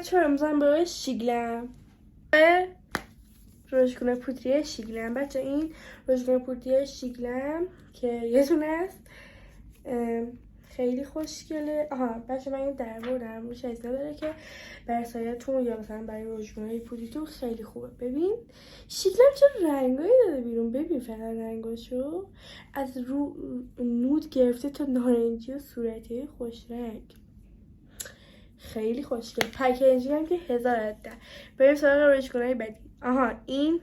بچه ها امروز برای شیگلم روشگونه پودری شیگلم. بچه این روشگونه پودری شیگلم که یه دونه است، خیلی خوشگله. بچه من این در بردم روش از نداره که برای سایتون یا مثلا برای روشگونه پودریتون خیلی خوبه. ببین شیگلم چه رنگایی داده بیرون، ببین فقط رنگاشو از رو نود گرفته تا نارنجی و صورتی خوش رنگ، خیلی خوشگل. پکیجینگ هم که 1000 از 10. بریم سراغ روشگونه بعدی. این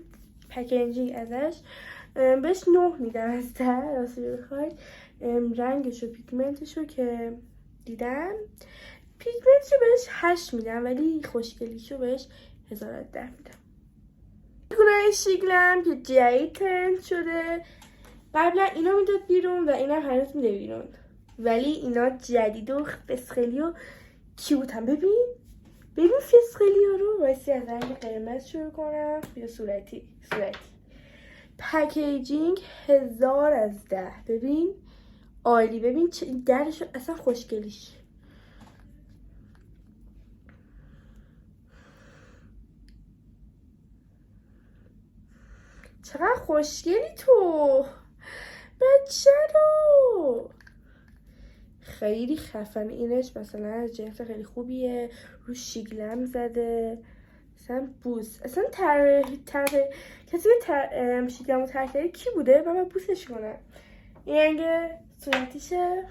پکیجینگ ازش بهش 9 میدم از 10. راستی بخواید رنگش و پیگمنتش رو که دیدم، پیگمنتش رو بهش 8 میدم ولی خوشگلیش رو بهش 1000 از 10 میدم. روشگونه شیگلم که جدید ترند شده، قبلا اینا میداد بیرون و اینا هنوز میده بیرون، ولی اینا جدید و فسخلی و کیوت هم. ببین فسخلی ها رو واسه از رنگ قرمز شروع کنم یا صورتی. پکیجینگ 1000 از 10. ببین عالی، ببین درش اصلا خوشگلیش. چقدر خوشگلی تو بچه رو، خیلی خفن. اینش مثلا از جنس خیلی خوبیه، رو شیگلم زده مثلا بوس. اصلا کسی که شیگلم رو ترکیه کی بوده؟ من بوسش کنم. این رنگ صورتیشه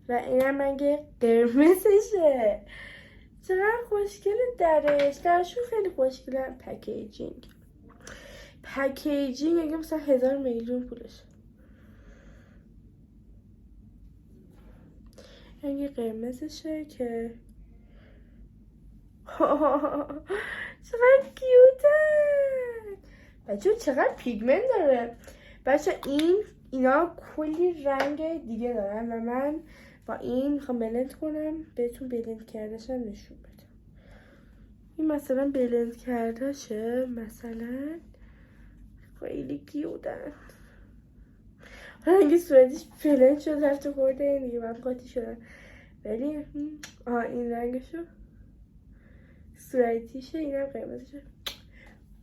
و این هم رنگ قرمزشه. چقدر خوشگله درشون خیلی خوشگله. پکیجینگ اگه مثلا 1000 میلیون پولش. رنگ قرمزشه که چقدر کیوتن بچه، چقدر پیگمنت داره بچه. اینا کلی رنگ دیگه دارن و من با این میخوام بلند کنم بهتون بلند کردهشم نشون بدم. این مثلا بلند کردهشه، مثلا خیلی کیوتن. رنگ صورتش بلند شد رفت خورده این دیگه من قاطی شدم، ولی این رنگشو صورتیشه، اینم قرمزشه.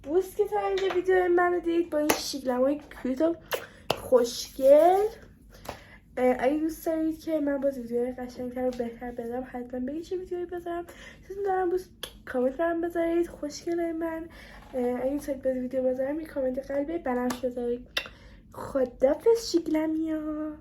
بوس که تا اینجا ویدیو منو دید با این شیگلم های کیوت و خوشگل. اگه دوست دارید که من باز ویدیوهای قشنگتر و بهتر بذارم حتما بگید چه ویدیوهایی بذارم. دوستون دارم بوس کامنت برام بذارید. خوشگله من اگه دوست دارید باز ویدیو بذارم یه کامنت قلبی بنفش بذارید. خدافظ شیگلمیا.